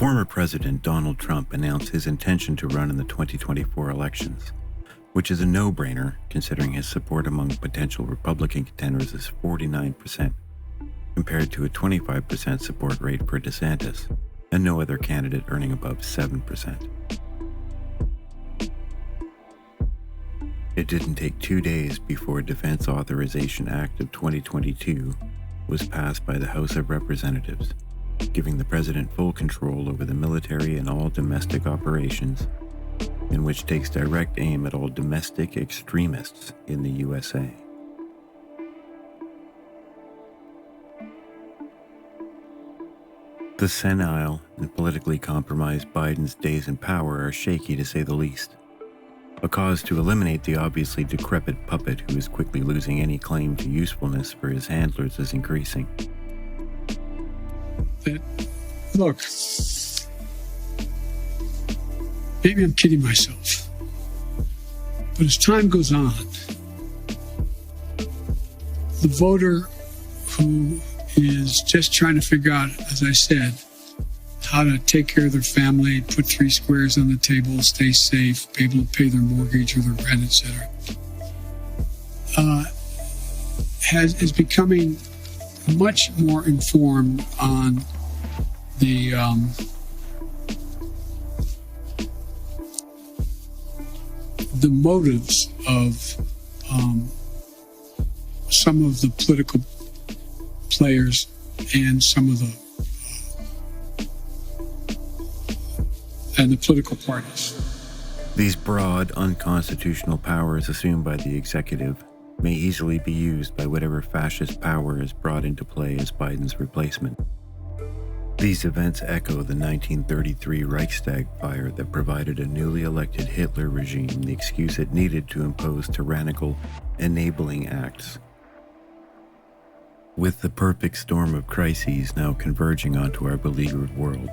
Former President Donald Trump announced his intention to run in the 2024 elections, which is a no-brainer considering his support among potential Republican contenders is 49%, compared to a 25% support rate for DeSantis, and no other candidate earning above 7%. It didn't take 2 days before Defense Authorization Act of 2022 was passed by the House of Representatives, giving the president full control over the military and all domestic operations, in which takes direct aim at all domestic extremists in the USA. The senile and politically compromised Biden's days in power are shaky to say the least. A cause to eliminate the obviously decrepit puppet who is quickly losing any claim to usefulness for his handlers is increasing. Look, maybe I'm kidding myself, but as time goes on, the voter who is just trying to figure out, as I said, how to take care of their family, put 3 squares on the table, stay safe, be able to pay their mortgage or their rent, etc., is becoming much more informed on the motives of some of the political players and some of the political parties. These broad, unconstitutional powers assumed by the executive may easily be used by whatever fascist power is brought into play as Biden's replacement. These events echo the 1933 Reichstag fire that provided a newly elected Hitler regime the excuse it needed to impose tyrannical, enabling acts. With the perfect storm of crises now converging onto our beleaguered world,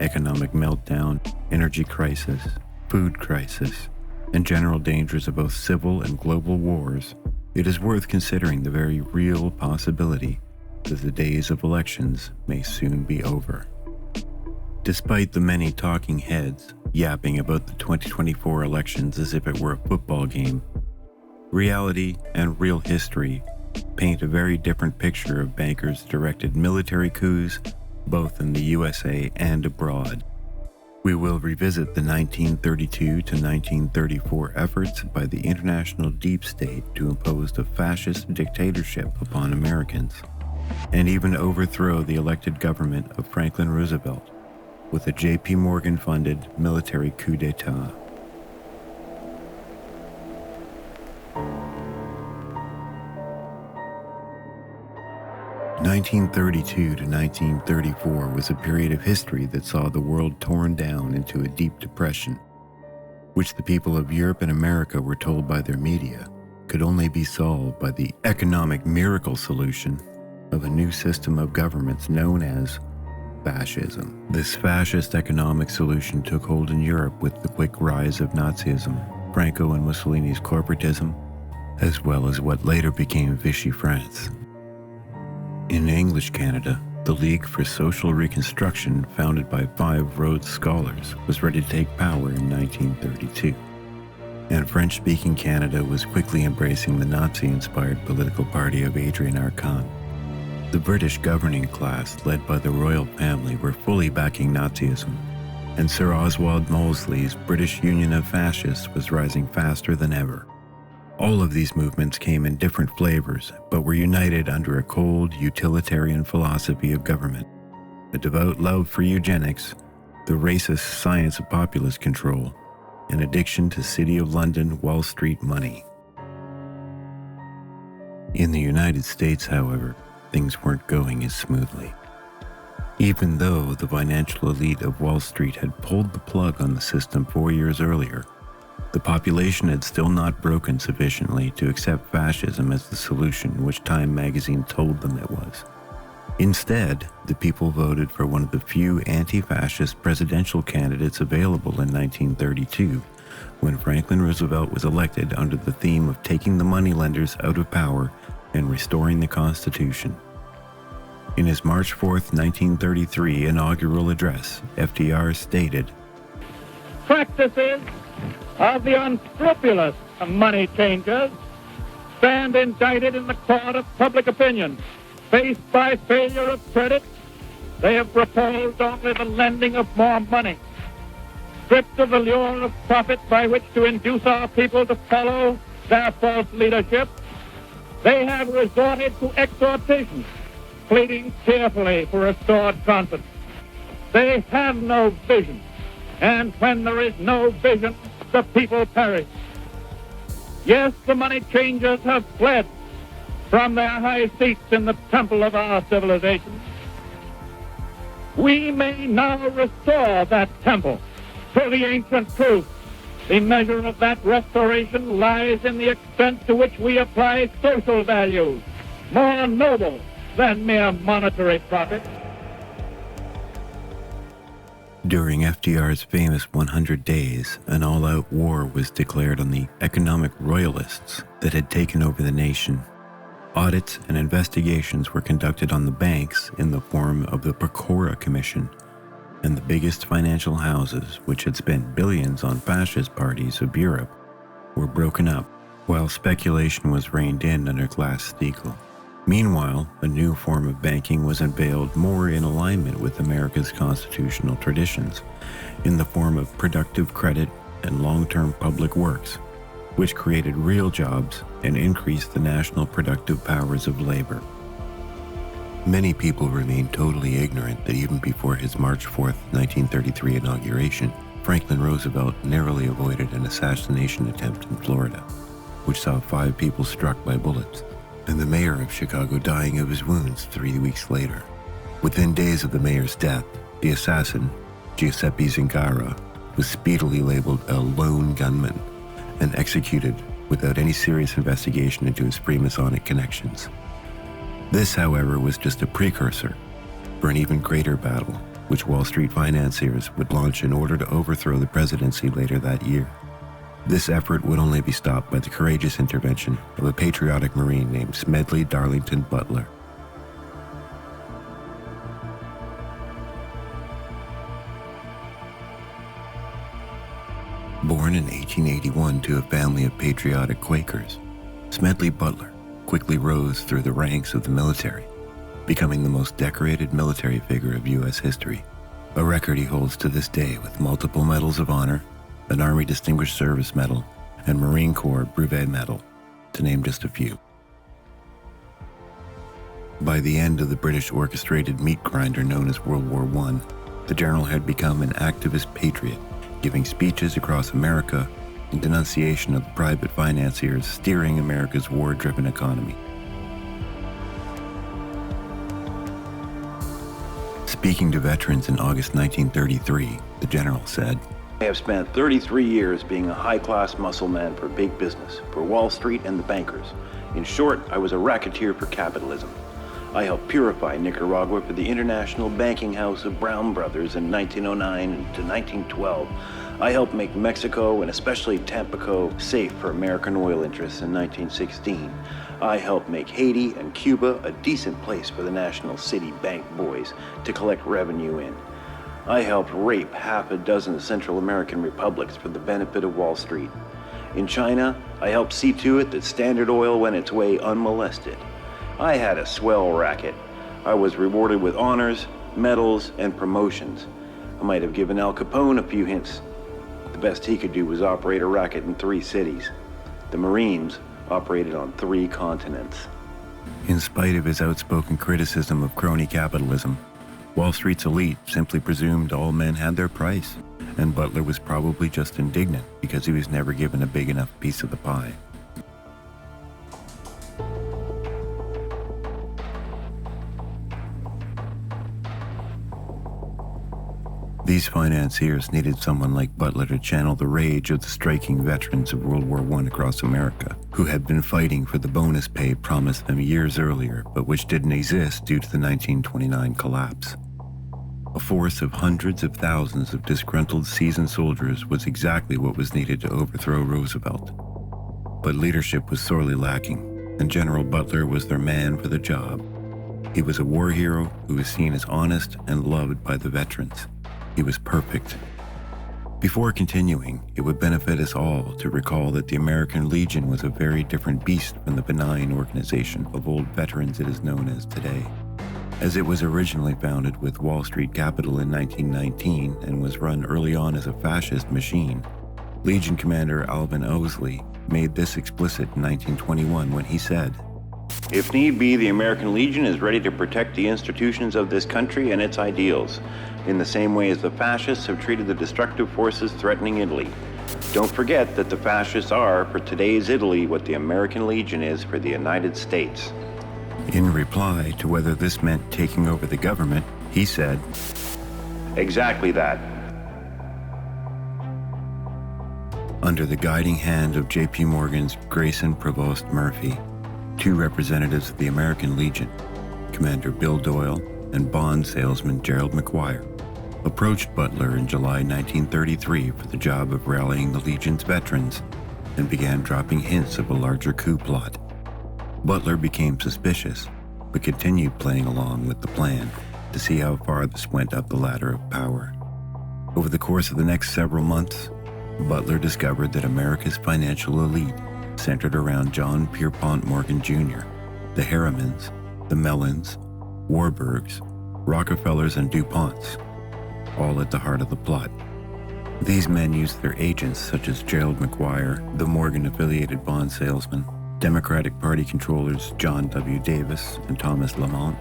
economic meltdown, energy crisis, food crisis, and general dangers of both civil and global wars, it is worth considering the very real possibility that the days of elections may soon be over. Despite the many talking heads yapping about the 2024 elections as if it were a football game, reality and real history paint a very different picture of bankers' directed military coups, both in the USA and abroad. We will revisit the 1932 to 1934 efforts by the international deep state to impose a fascist dictatorship upon Americans, and even overthrow the elected government of Franklin Roosevelt with a J.P. Morgan-funded military coup d'etat. The 1932 to 1934 was a period of history that saw the world torn down into a deep depression, which the people of Europe and America were told by their media could only be solved by the economic miracle solution of a new system of governments known as fascism. This fascist economic solution took hold in Europe with the quick rise of Nazism, Franco and Mussolini's corporatism, as well as what later became Vichy France. In English Canada, the League for Social Reconstruction, founded by 5 Rhodes Scholars, was ready to take power in 1932. And French-speaking Canada was quickly embracing the Nazi-inspired political party of Adrian Arcand. The British governing class, led by the royal family, were fully backing Nazism, and Sir Oswald Mosley's British Union of Fascists was rising faster than ever. All of these movements came in different flavors, but were united under a cold, utilitarian philosophy of government, a devout love for eugenics, the racist science of populist control, and addiction to City of London Wall Street money. In the United States, however, things weren't going as smoothly. Even though the financial elite of Wall Street had pulled the plug on the system 4 years earlier, the population had still not broken sufficiently to accept fascism as the solution which Time magazine told them it was. Instead, the people voted for one of the few anti-fascist presidential candidates available in 1932, when Franklin Roosevelt was elected under the theme of taking the moneylenders out of power and restoring the Constitution. In his March 4, 1933 inaugural address, FDR stated, "Practices of the unscrupulous money changers stand indicted in the court of public opinion. Faced by failure of credit, they have proposed only the lending of more money. Stripped of the lure of profit by which to induce our people to follow their false leadership, they have resorted to exhortation, pleading tearfully for restored confidence. They have no vision, and when there is no vision, the people perish. Yes, the money changers have fled from their high seats in the temple of our civilization. We may now restore that temple to the ancient truth. The measure of that restoration lies in the extent to which we apply social values, more noble than mere monetary profit." During FDR's famous 100 days, an all-out war was declared on the economic royalists that had taken over the nation. Audits and investigations were conducted on the banks in the form of the Pecora Commission, and the biggest financial houses, which had spent billions on fascist parties of Europe, were broken up, while speculation was reined in under Glass-Steagall. Meanwhile, a new form of banking was unveiled more in alignment with America's constitutional traditions, in the form of productive credit and long-term public works, which created real jobs and increased the national productive powers of labor. Many people remain totally ignorant that even before his March 4, 1933 inauguration, Franklin Roosevelt narrowly avoided an assassination attempt in Florida, which saw 5 people struck by bullets, and the mayor of Chicago dying of his wounds 3 weeks later. Within days of the mayor's death, the assassin, Giuseppe Zingara, was speedily labeled a lone gunman and executed without any serious investigation into his Freemasonic connections. This, however, was just a precursor for an even greater battle, which Wall Street financiers would launch in order to overthrow the presidency later that year. This effort would only be stopped by the courageous intervention of a patriotic Marine named Smedley Darlington Butler. Born in 1881 to a family of patriotic Quakers, Smedley Butler quickly rose through the ranks of the military, becoming the most decorated military figure of U.S. history, a record he holds to this day with multiple Medals of Honor, an Army Distinguished Service Medal, and Marine Corps Brevet Medal, to name just a few. By the end of the British orchestrated meat grinder known as World War I, the general had become an activist patriot, giving speeches across America in denunciation of the private financiers steering America's war-driven economy. Speaking to veterans in August 1933, the general said, "I have spent 33 years being a high-class muscle man for big business, for Wall Street and the bankers. In short, I was a racketeer for capitalism. I helped purify Nicaragua for the international banking house of Brown Brothers in 1909 to 1912. I helped make Mexico, and especially Tampico, safe for American oil interests in 1916. I helped make Haiti and Cuba a decent place for the national city bank boys to collect revenue in. I helped rape half a dozen Central American republics for the benefit of Wall Street. In China, I helped see to it that Standard Oil went its way unmolested. I had a swell racket. I was rewarded with honors, medals, and promotions. I might have given Al Capone a few hints. The best he could do was operate a racket in 3 cities. The Marines operated on 3 continents." In spite of his outspoken criticism of crony capitalism, Wall Street's elite simply presumed all men had their price, and Butler was probably just indignant because he was never given a big enough piece of the pie. These financiers needed someone like Butler to channel the rage of the striking veterans of World War I across America, who had been fighting for the bonus pay promised them years earlier, but which didn't exist due to the 1929 collapse. A force of hundreds of thousands of disgruntled seasoned soldiers was exactly what was needed to overthrow Roosevelt. But leadership was sorely lacking, and General Butler was their man for the job. He was a war hero who was seen as honest and loved by the veterans. He was perfect. Before continuing, it would benefit us all to recall that the American Legion was a very different beast from the benign organization of old veterans it is known as today. As it was originally founded with Wall Street capital in 1919 and was run early on as a fascist machine, Legion Commander Alvin Owsley made this explicit in 1921 when he said, "If need be, the American Legion is ready to protect the institutions of this country and its ideals, in the same way as the fascists have treated the destructive forces threatening Italy. Don't forget that the fascists are, for today's Italy, what the American Legion is for the United States." In reply to whether this meant taking over the government, he said, "Exactly that." Under the guiding hand of J.P. Morgan's Grayson Prevost Murphy, two representatives of the American Legion, Commander Bill Doyle and bond salesman Gerald McGuire, approached Butler in July 1933 for the job of rallying the Legion's veterans and began dropping hints of a larger coup plot. Butler became suspicious, but continued playing along with the plan to see how far this went up the ladder of power. Over the course of the next several months, Butler discovered that America's financial elite centered around John Pierpont Morgan Jr., the Harrimans, the Mellons, Warburgs, Rockefellers, and DuPonts, all at the heart of the plot. These men used their agents such as Gerald McGuire, the Morgan-affiliated bond salesman, Democratic Party controllers John W. Davis and Thomas Lamont,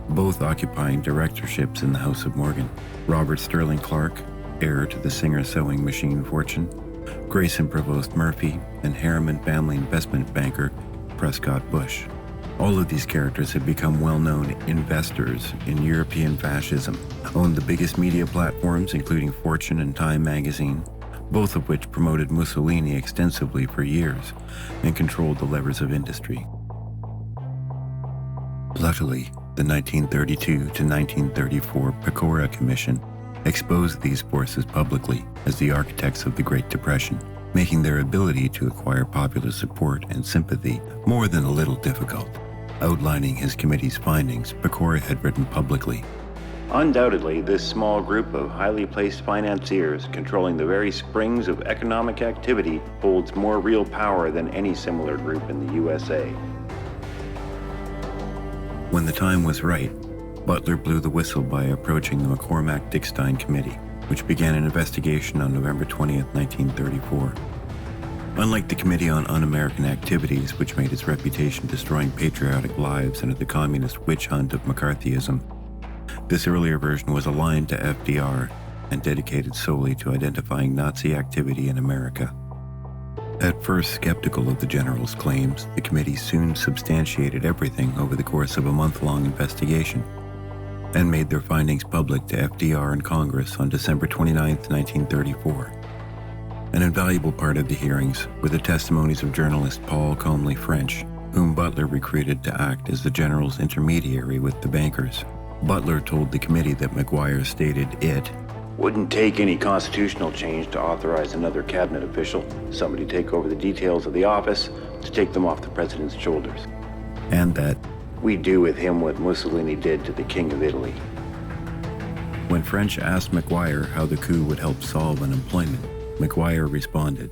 both occupying directorships in the House of Morgan, Robert Sterling Clark, heir to the Singer sewing machine fortune, Grayson Prevost Murphy, and Harriman family investment banker Prescott Bush. All of these characters had become well-known investors in European fascism, owned the biggest media platforms including Fortune and Time magazine, both of which promoted Mussolini extensively for years and controlled the levers of industry. Luckily, the 1932 to 1934 Pecora Commission exposed these forces publicly as the architects of the Great Depression, making their ability to acquire popular support and sympathy more than a little difficult. Outlining his committee's findings, Pecora had written publicly, "Undoubtedly, this small group of highly placed financiers controlling the very springs of economic activity holds more real power than any similar group in the USA." When the time was right, Butler blew the whistle by approaching the McCormack-Dickstein Committee, which began an investigation on November 20, 1934. Unlike the Committee on Un-American Activities, which made its reputation destroying patriotic lives under the communist witch hunt of McCarthyism, this earlier version was aligned to FDR and dedicated solely to identifying Nazi activity in America. At first skeptical of the general's claims, the committee soon substantiated everything over the course of a month-long investigation and made their findings public to FDR and Congress on December 29, 1934. An invaluable part of the hearings were the testimonies of journalist Paul Comely French, whom Butler recruited to act as the general's intermediary with the bankers. Butler told the committee that McGuire stated it "Wouldn't take any constitutional change to authorize another cabinet official, somebody take over the details of the office, to take them off the president's shoulders. and that We do with him what Mussolini did to the King of Italy." when French asked McGuire how the coup would help solve unemployment, McGuire responded,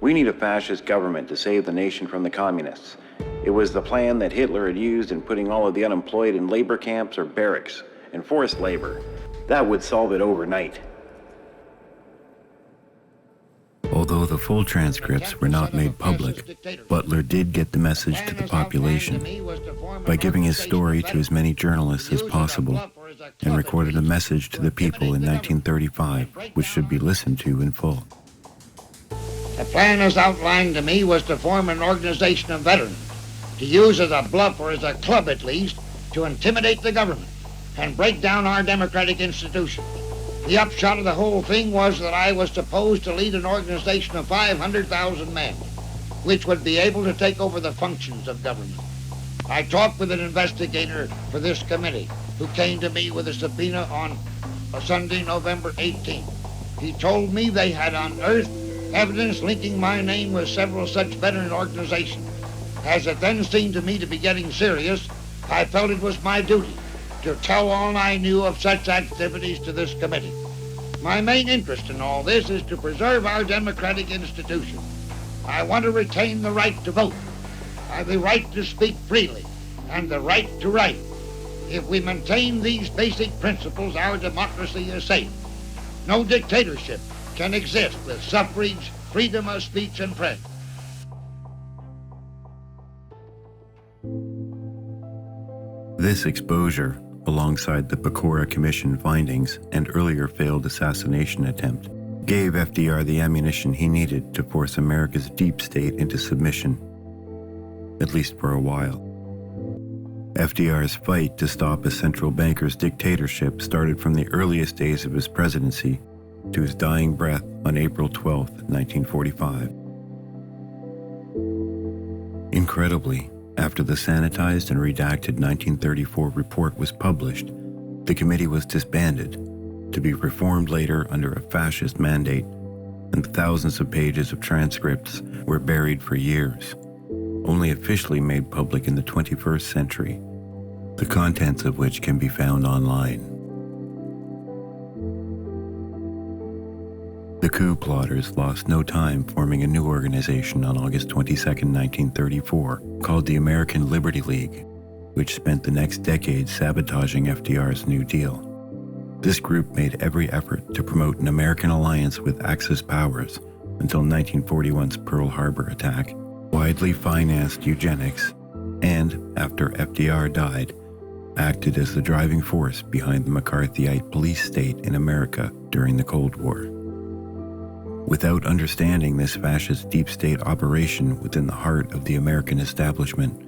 "We need a fascist government to save the nation from the communists. It was the plan that Hitler had used in putting all of the unemployed in labor camps or barracks, and forced labor. That would solve it overnight." Although the full transcripts were not made public, Butler did get the message to the population by giving his story to as many journalists as possible and recorded a message to the people in 1935, which should be listened to in full. The plan as outlined to me was to form an organization of veterans, to use as a bluff or as a club at least, to intimidate the government and break down our democratic institutions. The upshot of the whole thing was that I was supposed to lead an organization of 500,000 men, which would be able to take over the functions of government. I talked with an investigator for this committee, who came to me with a subpoena on a Sunday, November 18th. He told me they had unearthed evidence linking my name with several such veteran organizations. As it then seemed to me to be getting serious, I felt it was my duty to tell all I knew of such activities to this committee. My main interest in all this is to preserve our democratic institutions. I want to retain the right to vote, the right to speak freely, and the right to write. If we maintain these basic principles, our democracy is safe. No dictatorship can exist with suffrage, freedom of speech, and press. This exposure, alongside the Pecora Commission findings and earlier failed assassination attempt, gave FDR the ammunition he needed to force America's deep state into submission, at least for a while. FDR's fight to stop a central banker's dictatorship started from the earliest days of his presidency to his dying breath on April 12, 1945. Incredibly, after the sanitized and redacted 1934 report was published, the committee was disbanded, to be reformed later under a fascist mandate, and thousands of pages of transcripts were buried for years, only officially made public in the 21st century, the contents of which can be found online. The coup plotters lost no time forming a new organization on August 22, 1934, called the American Liberty League, which spent the next decade sabotaging FDR's New Deal. This group made every effort to promote an American alliance with Axis powers until 1941's Pearl Harbor attack, widely financed eugenics, and, after FDR died, acted as the driving force behind the McCarthyite police state in America during the Cold War. Without understanding this fascist deep state operation within the heart of the American establishment,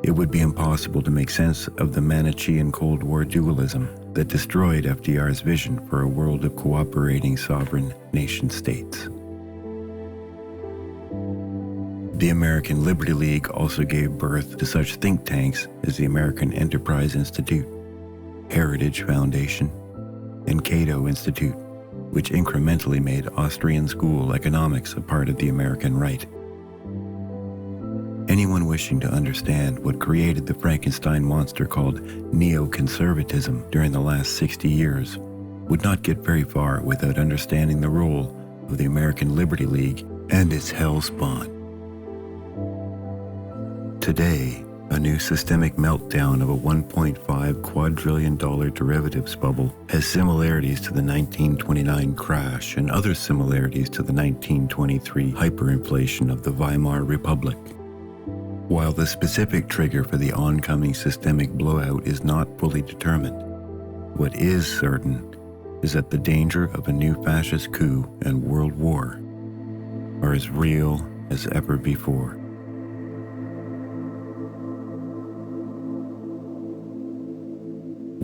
it would be impossible to make sense of the Manichean Cold War dualism that destroyed FDR's vision for a world of cooperating sovereign nation-states. The American Liberty League also gave birth to such think tanks as the American Enterprise Institute, Heritage Foundation, and Cato Institute, which incrementally made Austrian school economics a part of the American right. Anyone wishing to understand what created the Frankenstein monster called neoconservatism during the last 60 years would not get very far without understanding the role of the American Liberty League and its hellspawn. Today, a new systemic meltdown of a $1.5 quadrillion derivatives bubble has similarities to the 1929 crash and other similarities to the 1923 hyperinflation of the Weimar Republic. While the specific trigger for the oncoming systemic blowout is not fully determined, what is certain is that the danger of a new fascist coup and world war are as real as ever before.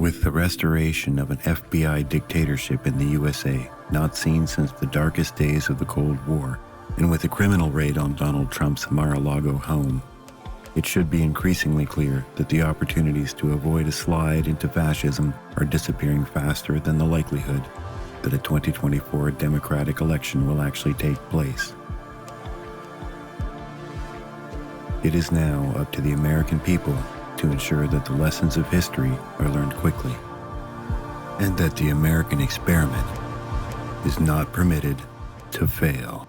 With the restoration of an FBI dictatorship in the USA, not seen since the darkest days of the Cold War, and with a criminal raid on Donald Trump's Mar-a-Lago home, it should be increasingly clear that the opportunities to avoid a slide into fascism are disappearing faster than the likelihood that a 2024 Democratic election will actually take place. It is now up to the American people to ensure that the lessons of history are learned quickly, and that the American experiment is not permitted to fail.